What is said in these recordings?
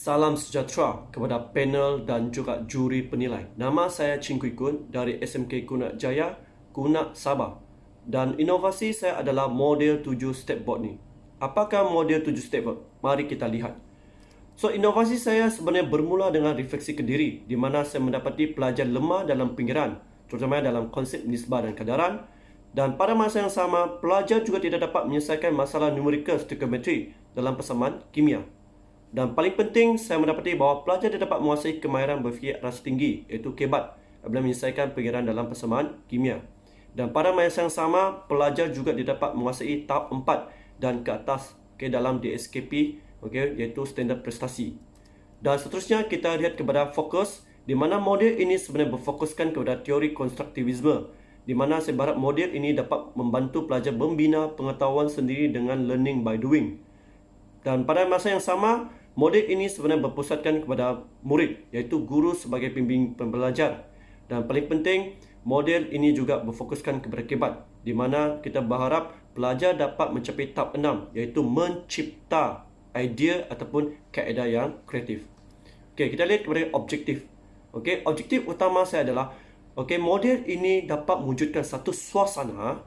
Salam sejahtera kepada panel dan juga juri penilai. Nama saya Ching Kui Kun dari SMK Kunak Jaya, Kunak, Sabah. Dan inovasi saya adalah model 7 step board ni. Apakah model 7 step board? Mari kita lihat. So, inovasi saya sebenarnya bermula dengan refleksi ke diri, di mana saya mendapati pelajar lemah dalam pinggiran, terutama dalam konsep nisbah dan kadaran. Dan pada masa yang sama, pelajar juga tidak dapat menyelesaikan masalah numerikal stoichiometry dalam persamaan kimia. Dan paling penting, saya mendapati bahawa pelajar tidak dapat menguasai kemahiran berfikir rasa tinggi, iaitu kebat, apabila menyelesaikan pengiran dalam persamaan kimia. Dan pada masa yang sama, pelajar juga tidak dapat menguasai tahap 4 dan ke atas dalam DSKP, iaitu standard prestasi. Dan seterusnya, kita lihat kepada fokus, di mana model ini sebenarnya berfokuskan kepada teori konstruktivisme, di mana saya berharap model ini dapat membantu pelajar membina pengetahuan sendiri dengan learning by doing. Dan pada masa yang sama, model ini sebenarnya berpusatkan kepada murid, iaitu guru sebagai pembimbing pembelajar. Dan paling penting, model ini juga berfokuskan kepada kebat, di mana kita berharap pelajar dapat mencapai tahap 6, iaitu mencipta idea ataupun kaedah yang kreatif. Kita lihat kepada objektif. Objektif utama saya adalah model ini dapat mewujudkan satu suasana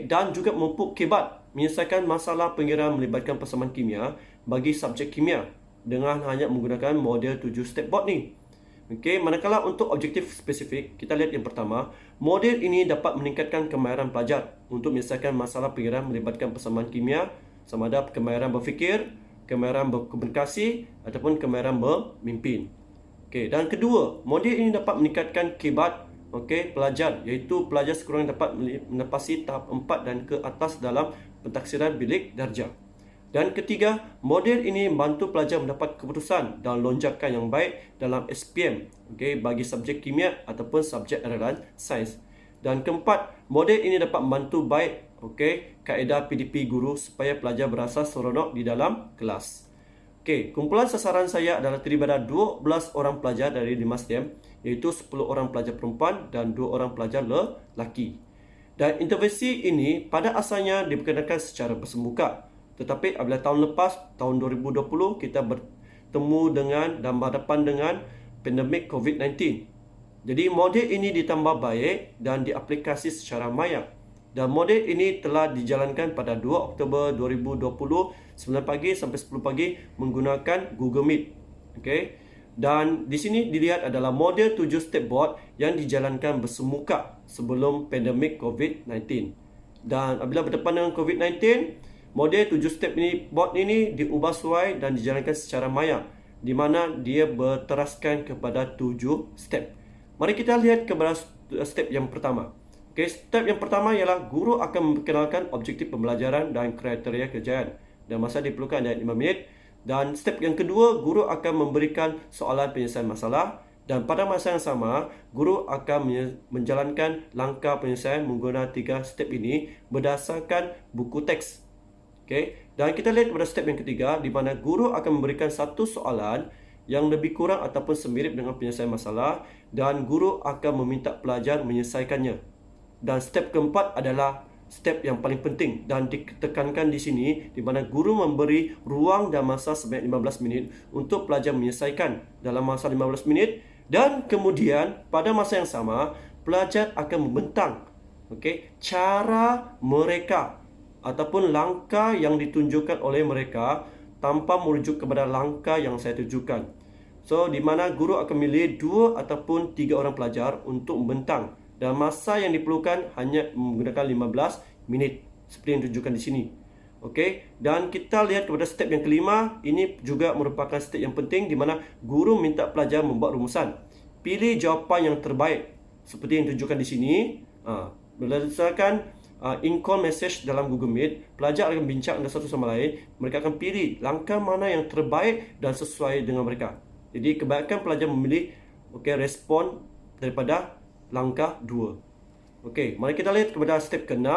dan juga memupuk kebat menyelesaikan masalah pengiraan melibatkan persamaan kimia bagi subjek kimia dengan hanya menggunakan model 7 step board ni. Manakala untuk objektif spesifik, kita lihat yang pertama, model ini dapat meningkatkan kemahiran pelajar untuk menyelesaikan masalah pengiraan melibatkan persamaan kimia, sama ada kemahiran berfikir, kemahiran berkomunikasi ataupun kemahiran memimpin. Dan kedua, model ini dapat meningkatkan kebat pelajar, iaitu pelajar sekurang-kurangnya dapat menepasi tahap 4 dan ke atas dalam pentaksiran bilik darjah. Dan ketiga, model ini membantu pelajar mendapat keputusan dan lonjakan yang baik dalam SPM bagi subjek kimia ataupun subjek aliran sains. Dan keempat, model ini dapat membantu baik kaedah PDP guru supaya pelajar berasa seronok di dalam kelas. Kumpulan sasaran saya adalah terdiri daripada 12 orang pelajar dari 5 STEM, iaitu 10 orang pelajar perempuan dan 2 orang pelajar lelaki. Dan intervensi ini pada asalnya diperkenalkan secara bersemuka. Tetapi apabila tahun lepas, tahun 2020, kita bertemu dengan dan berhadapan dengan pandemik COVID-19. Jadi model ini ditambah baik dan diaplikasi secara maya. Dan model ini telah dijalankan pada 2 Oktober 2020, 9 pagi sampai 10 pagi menggunakan Google Meet. Dan di sini dilihat adalah model 7 step board yang dijalankan bersemuka sebelum pandemik COVID-19. Dan apabila berdepan dengan COVID-19, model 7 step board ini diubah suai dan dijalankan secara maya, di mana dia berteraskan kepada 7 step. Mari kita lihat kepada step yang pertama. Step yang pertama ialah guru akan memperkenalkan objektif pembelajaran dan kriteria kejayaan. Dan masa diperlukan adalah 5 minit. Dan step yang kedua, guru akan memberikan soalan penyelesaian masalah. Dan pada masa yang sama, guru akan menjalankan langkah penyelesaian menggunakan 3 step ini berdasarkan buku teks. Dan kita lihat pada step yang ketiga, di mana guru akan memberikan satu soalan yang lebih kurang ataupun semirip dengan penyelesaian masalah, dan guru akan meminta pelajar menyelesaikannya. Dan step keempat adalah step yang paling penting dan ditekankan di sini, di mana guru memberi ruang dan masa sebanyak 15 minit untuk pelajar menyelesaikan dalam masa 15 minit. Dan kemudian pada masa yang sama, pelajar akan membentang cara mereka ataupun langkah yang ditunjukkan oleh mereka tanpa merujuk kepada langkah yang saya tunjukkan. So, di mana guru akan memilih 2 ataupun 3 orang pelajar untuk membentang. Dan masa yang diperlukan hanya menggunakan 15 minit seperti yang ditunjukkan di sini. Dan kita lihat kepada step yang kelima. Ini juga merupakan step yang penting, di mana guru minta pelajar membuat rumusan. Pilih jawapan yang terbaik seperti yang ditunjukkan di sini. Berdasarkan in-call message dalam Google Meet, pelajar akan bincang dengan satu sama lain. Mereka akan pilih langkah mana yang terbaik dan sesuai dengan mereka. Jadi kebanyakan pelajar memilih respon daripada langkah 2. Mari kita lihat kepada step ke-6.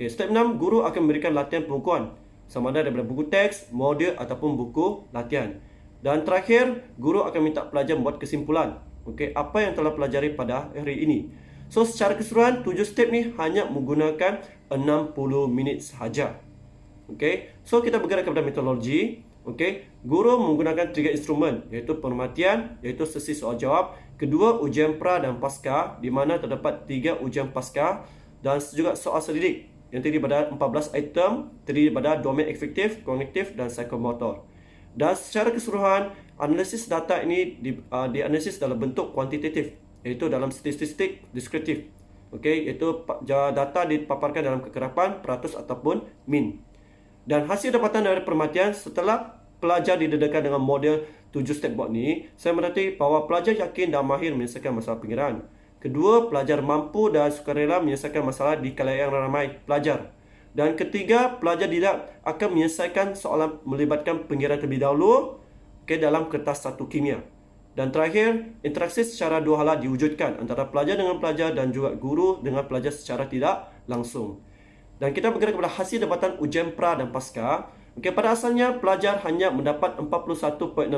Step 6, guru akan memberikan latihan pengukuhan, sama ada daripada buku teks, model ataupun buku latihan. Dan terakhir, guru akan minta pelajar membuat kesimpulan apa yang telah pelajari pada hari ini. So, secara keseluruhan 7 step ni hanya menggunakan 60 minit sahaja. So kita bergerak kepada metodologi. Okey, guru menggunakan 3 instrumen, iaitu permatian, iaitu sesi soal jawab, kedua ujian pra dan pasca, di mana terdapat 3 ujian pasca, dan juga soal selidik yang terdiri pada 14 item, terdiri pada domain efektif, kognitif dan psikomotor. Dan secara keseluruhan, analisis data ini dianalisis dalam bentuk kuantitatif, iaitu dalam statistik deskriptif. Okey, iaitu data dipaparkan dalam kekerapan, peratus ataupun min. Dan hasil dapatan dari permatian setelah pelajar didedakan dengan model 7 step board ni, saya mendapati bahawa pelajar yakin dan mahir menyelesaikan masalah pengiran. Kedua, pelajar mampu dan sukarela menyelesaikan masalah di kalangan ramai pelajar. Dan ketiga, pelajar tidak akan menyelesaikan soalan melibatkan pengiran terlebih dahulu dalam kertas satu kimia. Dan terakhir, interaksi secara dua hala diwujudkan antara pelajar dengan pelajar dan juga guru dengan pelajar secara tidak langsung. Dan kita bergerak kepada hasil dapatan ujian pra dan pasca. Pada asalnya, pelajar hanya mendapat 41.67%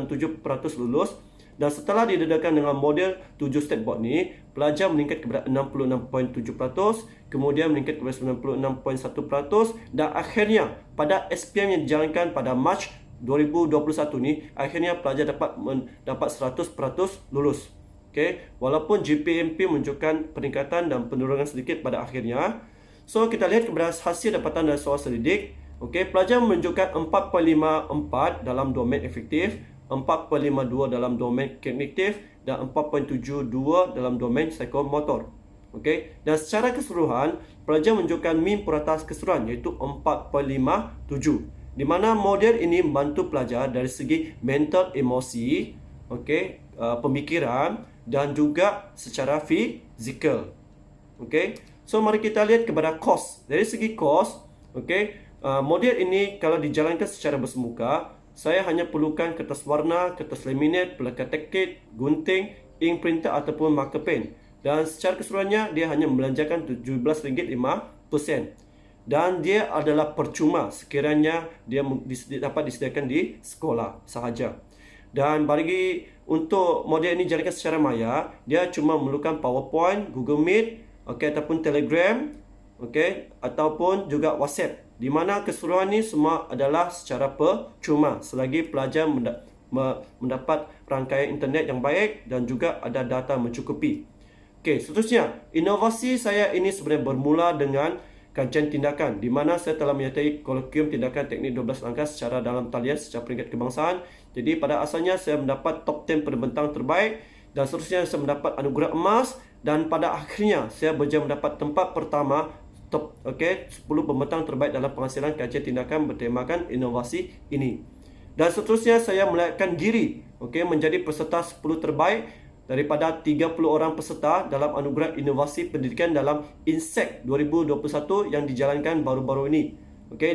lulus. Dan setelah didedakan dengan model 7 step board ni, pelajar meningkat kepada 66.7%, kemudian meningkat kepada 96.1%, dan akhirnya pada SPM yang dijalankan pada Mac 2021 ni, akhirnya pelajar dapat mendapat 100% lulus. Walaupun GPMP menunjukkan peningkatan dan penurunan sedikit pada akhirnya. So, kita lihat kepada hasil dapatan dari soal selidik. Pelajar menunjukkan 4.54 dalam domain efektif, 4.52 dalam domain kognitif dan 4.72 dalam domain psikomotor. Dan secara keseluruhan, pelajar menunjukkan min puratas keseluruhan iaitu 4.57. Di mana model ini membantu pelajar dari segi mental emosi, pemikiran dan juga secara fizikal. So mari kita lihat kepada kos. Dari segi kos, model ini kalau dijalankan secara bersemuka, saya hanya perlukan kertas warna, kertas laminate, pelekat tekit, gunting, ink printer ataupun marker pen. Dan secara keseluruhannya, dia hanya membelanjakan RM17.5. Dan dia adalah percuma sekiranya dia dapat disediakan di sekolah sahaja. Dan bagi untuk model ini dijalankan secara maya, dia cuma memerlukan PowerPoint, Google Meet, ataupun Telegram, ataupun juga WhatsApp. Di mana keseluruhan ini semua adalah secara percuma selagi pelajar mendapat rangkaian internet yang baik dan juga ada data mencukupi. Seterusnya, inovasi saya ini sebenarnya bermula dengan kajian tindakan, di mana saya telah menyertai kolokium tindakan teknik 12 langkah secara dalam talian secara peringkat kebangsaan. Jadi pada asalnya saya mendapat top 10 pembentang terbaik, dan seterusnya saya mendapat anugerah emas, dan pada akhirnya saya berjaya mendapat tempat pertama top 10 pembentang terbaik dalam penghasilan kajian tindakan bertemakan inovasi ini. Dan seterusnya saya melayakan diri menjadi peserta 10 terbaik daripada 30 orang peserta dalam anugerah inovasi pendidikan dalam INSEC 2021 yang dijalankan baru-baru ini.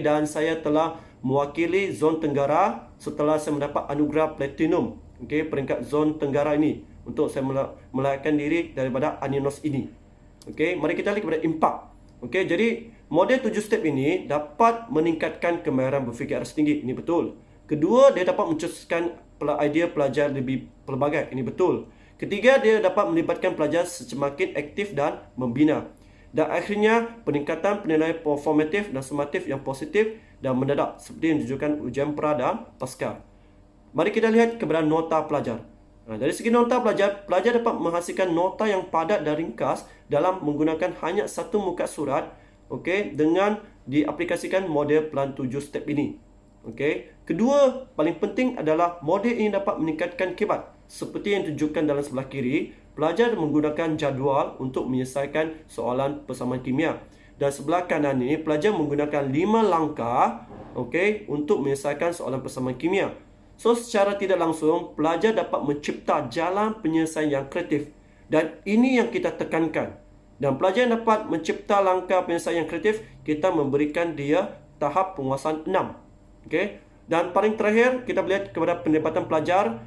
Dan saya telah mewakili zon Tenggara setelah saya mendapat anugerah platinum peringkat zon Tenggara ini untuk saya melayakan diri daripada Aninos ini. Mari kita lihat kepada impak. Jadi model 7 step ini dapat meningkatkan kemahiran berfikir aras tinggi. Ini betul. Kedua, dia dapat mencetuskan idea pelajar lebih pelbagai. Ini betul. Ketiga, dia dapat melibatkan pelajar semakin aktif dan membina. Dan akhirnya, peningkatan penilaian performatif dan sumatif yang positif dan mendadak seperti yang ditunjukkan ujian pra dan pasca. Mari kita lihat kepada nota pelajar. Dari segi nota pelajar, pelajar dapat menghasilkan nota yang padat dan ringkas dalam menggunakan hanya satu muka surat dengan diaplikasikan model pelan 7 step ini. Kedua, paling penting adalah model ini dapat meningkatkan kibat. Seperti yang ditunjukkan dalam sebelah kiri, pelajar menggunakan jadual untuk menyelesaikan soalan persamaan kimia. Dan sebelah kanan ini, pelajar menggunakan 5 langkah untuk menyelesaikan soalan persamaan kimia. So, secara tidak langsung, pelajar dapat mencipta jalan penyelesaian yang kreatif. Dan ini yang kita tekankan. Dan pelajar yang dapat mencipta langkah penyelesaian yang kreatif, kita memberikan dia tahap penguasaan 6. Dan paling terakhir, kita melihat kepada pendapatan pelajar.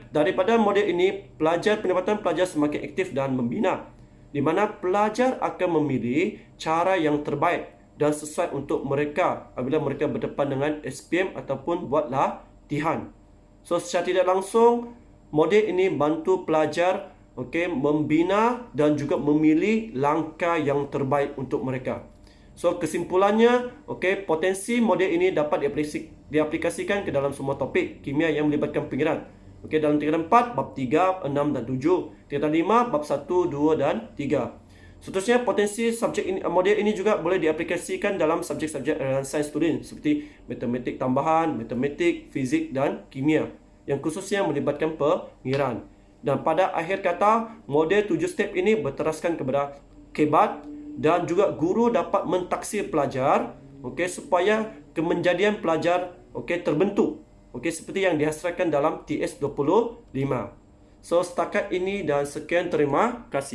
Daripada model ini, pendapatan pelajar semakin aktif dan membina, di mana pelajar akan memilih cara yang terbaik dan sesuai untuk mereka apabila mereka berdepan dengan SPM ataupun buat latihan. So, secara tidak langsung, model ini bantu pelajar membina dan juga memilih langkah yang terbaik untuk mereka. So, kesimpulannya, potensi model ini dapat diaplikasikan ke dalam semua topik kimia yang melibatkan pengiran. Okey, dalam tingkatan 4, bab 3, 6 dan 7. Tingkatan 5, bab 1, 2 dan 3. Seterusnya, potensi subjek ini, model ini juga boleh diaplikasikan dalam subjek-subjek aliran sains student seperti matematik tambahan, matematik, fizik dan kimia yang khususnya melibatkan pengiran. Dan pada akhir kata, model 7 step ini berteraskan kepada kebat dan juga guru dapat mentaksir pelajar, okey, supaya kemenjadian pelajar terbentuk, okey, seperti yang dihasratkan dalam TS25. So, setakat ini dan sekian, terima kasih.